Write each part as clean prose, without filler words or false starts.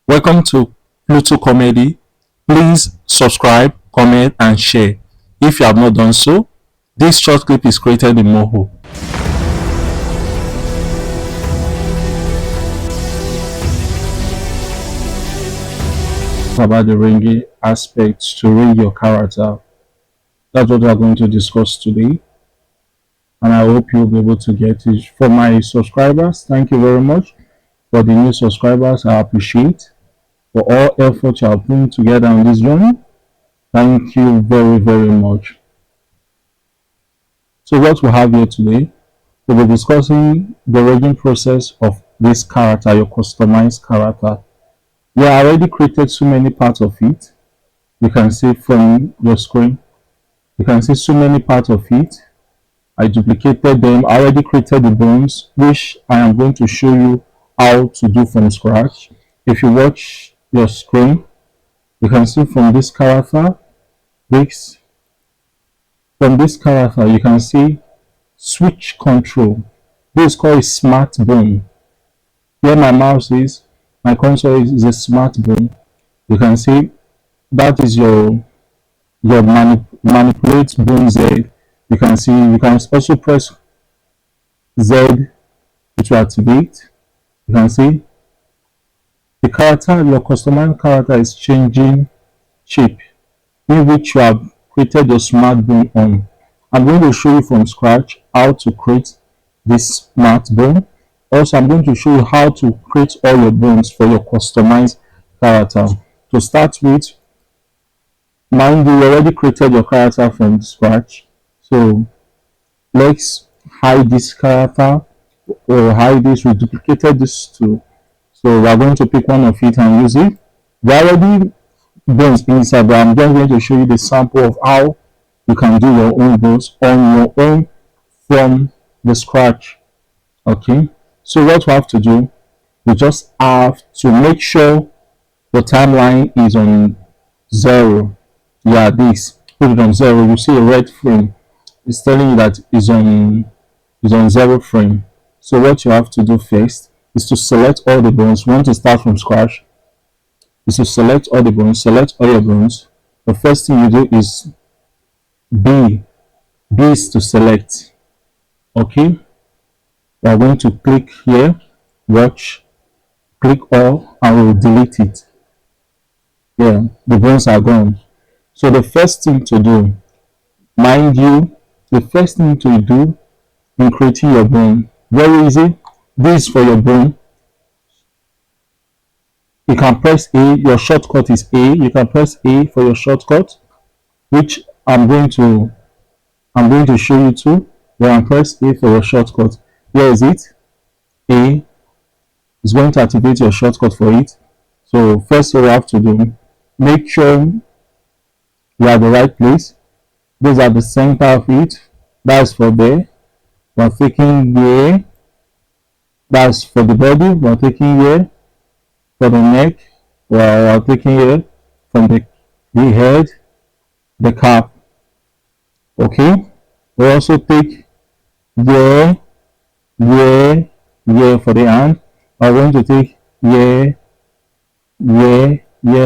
Welcome to Pluto Comedy. Please subscribe, comment, and share. If you have not done so, this short clip is created in Moho. About the ringing aspects to ring your character. That's what we are going to discuss today, and I hope you'll be able to get it. For my subscribers, thank you very much. For the new subscribers, I appreciate for all effort you are putting together on this journey. Thank you very, very much. So what we have here today, we'll be discussing the rigging process of this character, your customized character. We have already created so many parts of it. You can see from your screen, you can see so many parts of it. I duplicated them. I already created the bones, which I am going to show you how to do from scratch. If you watch your screen, you can see from this character, you can see switch control. This is called a smart bone. Here my mouse is, my console is a smart bone. You can see that is your manipulate bone Z. You can see, you can also press Z to activate. You can see the character, your customized character is changing shape, in which you have created your smart bone on. I'm going to show you from scratch how to create this smart bone. Also, I'm going to show you how to create all your bones for your customized character. To start with, mind you, already created your character from scratch. So let's hide this character or hide this. We duplicated this too. So we are going to pick one of it and use it. We already bones inside, but I'm just going to show you the sample of how you can do your own bones on your own from the scratch. Okay, so what we have to do, we just have to make sure the timeline is on 0. Yeah, this, put it on 0. You see a red frame, it's telling you that is on 0 frame. So what you have to do first is to select all the bones. We want to start from scratch. Is to select all the bones. Select all your bones. The first thing you do is B. B is to select. Okay, we are going to click here, watch, click all, and we'll delete it. Yeah, the bones are gone. So the first thing to do, mind you, the first thing to do in creating your bone, very easy. This is for your bone. You can press A. Your shortcut is A. You can press A for your shortcut, which I'm going to show you too. You can press A for your shortcut. Here is it. A is going to activate your shortcut for it. So first what you have to do, make sure you are at the right place. Those are the center of it. That's for there. We're taking here. That's for the body. We're taking here. For the neck, we're taking here. From the head, the cap. Okay. We also take here for the hand. We're going to take here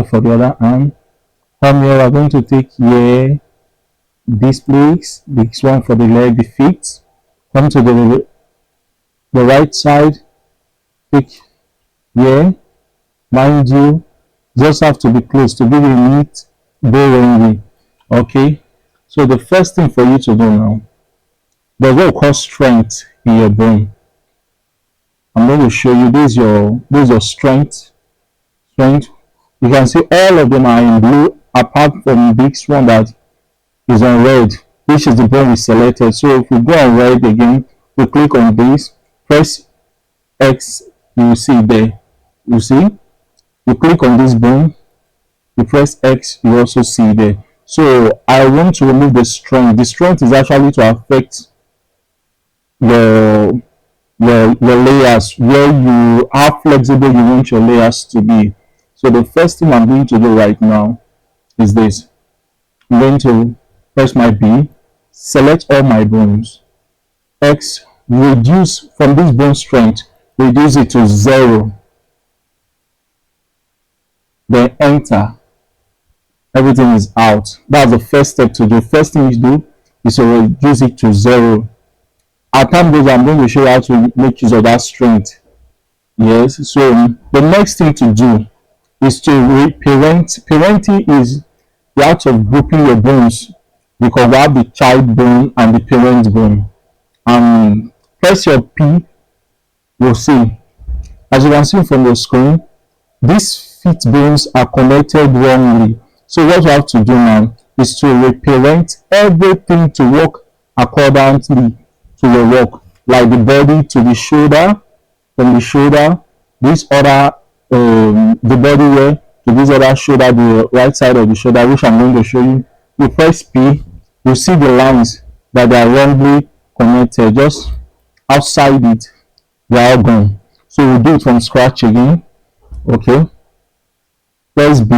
for the other hand. From here, we're going to take here this place, this one for the leg, the feet. Come to the right side, take here. Mind you, just have to be close to give a neat bow ringing. Okay, so the first thing for you to do now, there's what we call strength in your bone. I'm going to show you this is your strength. You can see all of them are in blue apart from this one that is on red, which is the bone we selected. So if we go on red again, we click on this, press X, you will see there. You see, you click on this bone, you press X, you also see there. So I want to remove the strength. The strength is actually to affect your layers, where you how flexible you want your layers to be. So the first thing I'm going to do right now is this. I'm going to press my B, select all my bones, X, reduce from this bone strength, reduce it to 0. then enter, everything is out. That's the first step to do. First thing you do is to reduce it to 0. As time goes, I'm going to show you how to make use of that strength. Yes, so the next thing to do is to parent. Parenting is the act of grouping your bones, because we have the child bone and the parent bone. Press your P, you'll see. As you can see from the screen, these feet bones are connected wrongly. So what you have to do now is to reparent everything to work accordingly to your work, like the body to the shoulder, from the shoulder, this other the body here to this other shoulder, the right side of the shoulder, which I'm going to show you. You press P, you see the lines that they are wrongly connected, just outside it, they are all gone. So we'll do it from scratch again. Okay, press B,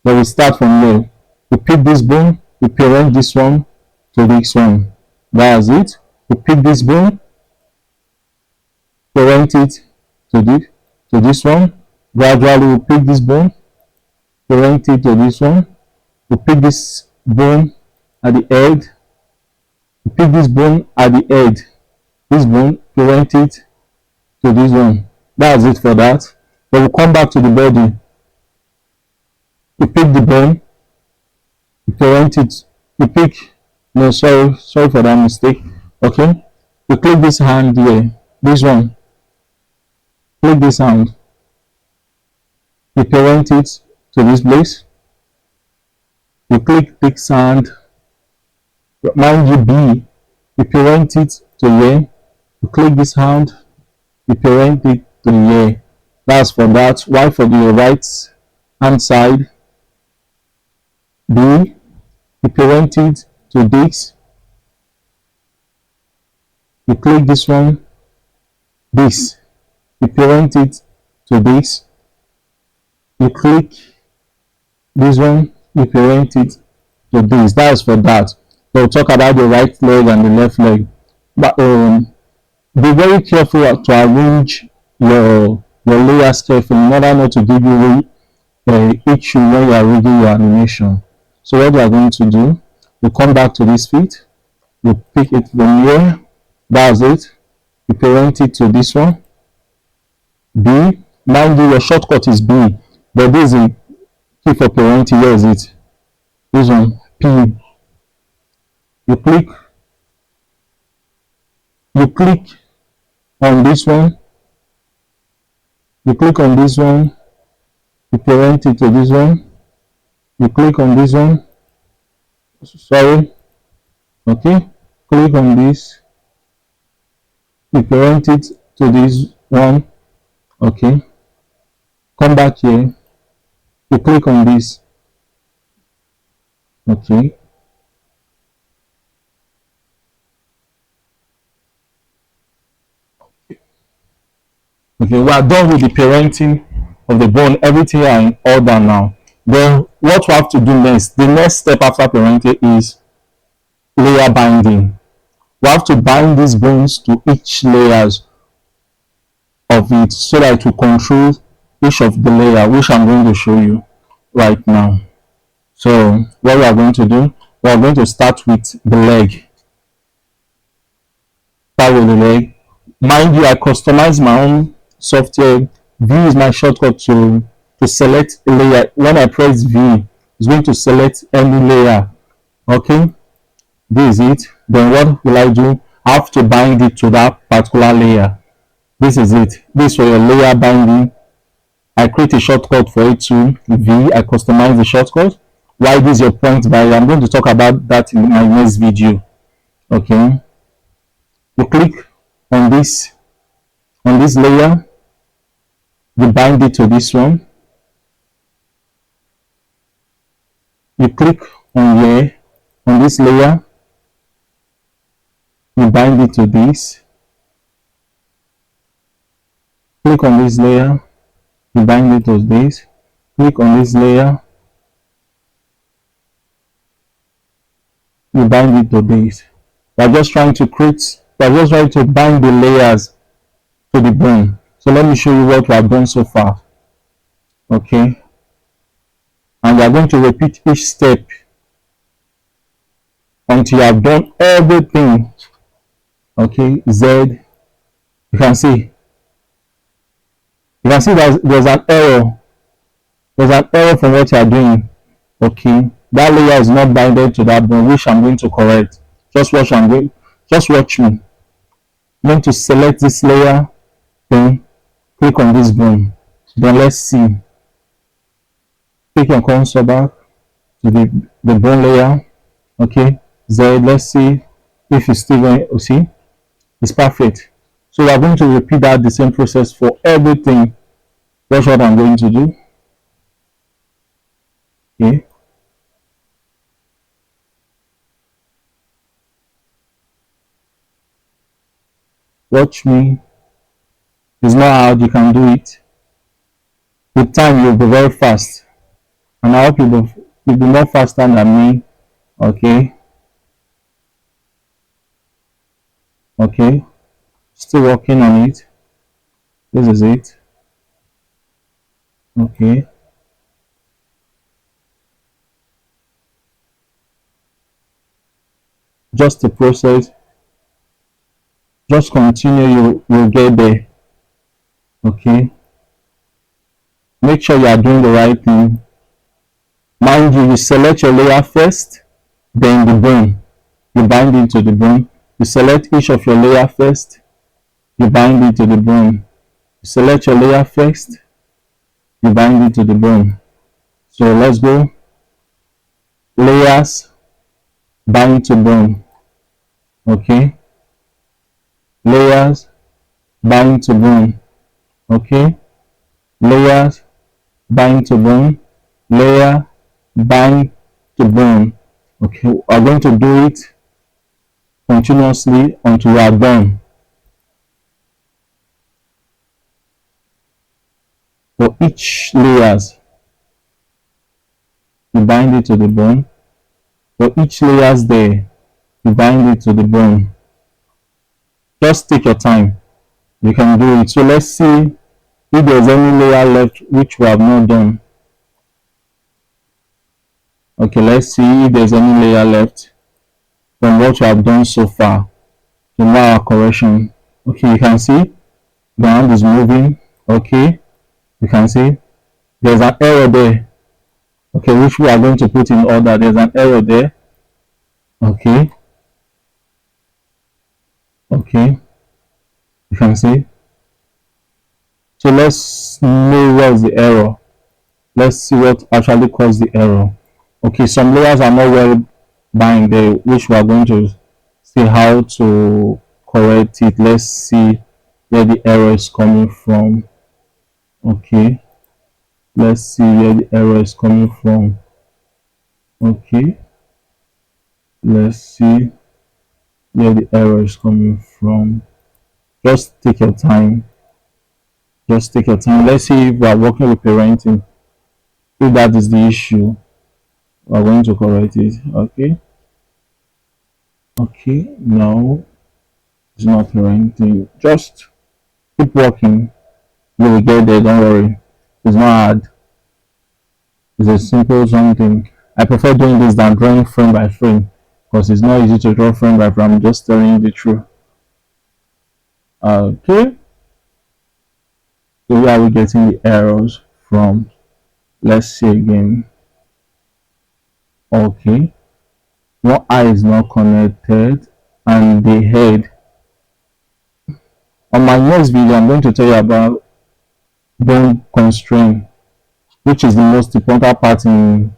then we start from there. We pick this bone, we parent this one to this one. That's it. We pick this bone, parent it to this one. Gradually we pick this bone, parent it to this one. We pick this bone at the head, we pick this bone at the head, this bone, parent it to this one. That's it for that. Then we come back to the body, we pick the bone, we parent it, we pick, no, sorry for that mistake. Okay, we click this hand here, this one, click this hand, we parent it to this place, we click this hand, mind you B, we parent it to here, we click this hand, we parent it to here. That's for that. While for the right hand side, B, we parent it to this, we click this one, this, we parent it to this, we click this one, we parent it to this. That's for that. We'll talk about the right leg and the left leg. But be very careful to arrange your layers carefully in order not to give you issue when you are reading your animation. So what we are going to do, we come back to this feet, we pick it from here, that's it, we parent it to this one, B, mind you your shortcut is B, but this is a key for parenting. Where is it? This one, P, you click on this one, you click on this one, you parent it to this one, you click on this one, sorry, okay, click on this, you parent it to this one, okay, come back here, you click on this, okay, we are done with the parenting of the bone. Everything are in order now. Then what we have to do next, the next step after parenting is layer binding. We have to bind these bones to each layers of it so that it will control each of the layer, which I'm going to show you right now. So what we are going to do, we are going to start with the leg. Start with the leg. Mind you, I customize my own software. V is my shortcut to select a layer. When I press V, it's going to select any layer. Okay, this is it. Then what will I do? I have to bind it to that particular layer. This is it. This for your layer binding. I create a shortcut for it to V. I customize the shortcut. Why this is your point value? I'm going to talk about that in my next video. Okay, you click on this layer, you bind it to this one, you click on here on this layer, you bind it to this, click on this layer, you bind it to this, click on this layer, you bind it to this. We're just trying to bind the layers to the bone. So let me show you what we have done so far. Okay, we are going to repeat each step until you have done everything. Okay, Z, you can see, there's an error. There's an error from what you are doing. Okay, that layer is not binded to that bone, which I'm going to correct. Just watch me. I'm going to select this layer, then click on this bone. Then let's see. Take your cursor back to the bone layer. Okay, Z, let's see if it's still going. You see, it's perfect. So we are going to repeat that the same process for everything. That's what I'm going to do. Okay. Watch me. It's not hard, you can do it. With time, you'll be very fast. And I hope you'll be more faster than me. Okay. Okay. Still working on it. This is it. Okay. Just the process. Just continue, you'll get there. Okay. Make sure you are doing the right thing. Mind you, you select your layer first, then the bone. You bind it to the bone. You select each of your layer first, you bind it to the bone. You select your layer first, you bind it to the bone. So let's go. Layers, bind to bone. Okay. Layers, bind to bone. Okay. Layers, bind to bone. Layer, bind to bone. Okay, we're going to do it continuously until we are done. For each layers, you bind it to the bone. For each layers there, you bind it to the bone. Just take your time. You can do it. So let's see if there's any layer left which we have not done. Okay, let's see if there's any layer left from what we have done so far to now our correction. Okay, you can see the hand is moving. Okay, you can see there's an error there. Okay, which we are going to put in order. There's an error there. Okay. Okay. You can see. So let's know what's the error. Let's see what actually caused the error. Okay, some layers are not well bind there, which we are going to see how to correct it. Let's see where the error is coming from. Okay. Let's see where the error is coming from. Okay. Let's see where the error is coming from. Just take your time. Just take your time. Let's see if we are working with parenting. If that is the issue, we are going to correct it. Okay. Okay. No, it's not parenting. Just keep working. You will get there. Don't worry. It's not hard. It's a simple something. I prefer doing this than drawing frame by frame because it's not easy to draw frame by frame. I'm just telling you the truth. Okay. So where are we getting the errors from? Let's see again. Okay. One eye is not connected and the head. On my next video, I'm going to tell you about bone constraint, which is the most important part in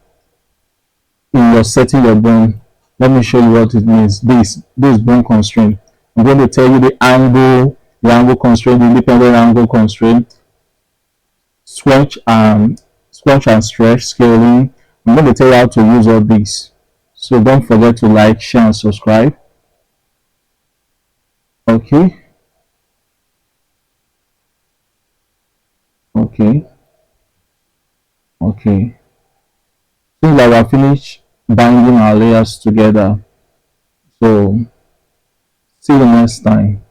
your setting your bone. Let me show you what it means. This bone constraint. I'm going to tell you the angle constraint, the independent angle constraint, swatch and stretch scaling. I'm going to tell you how to use all these. So don't forget to like, share, and subscribe. Okay. Okay. Okay. Seems like we're finished binding our layers together. So see you next time.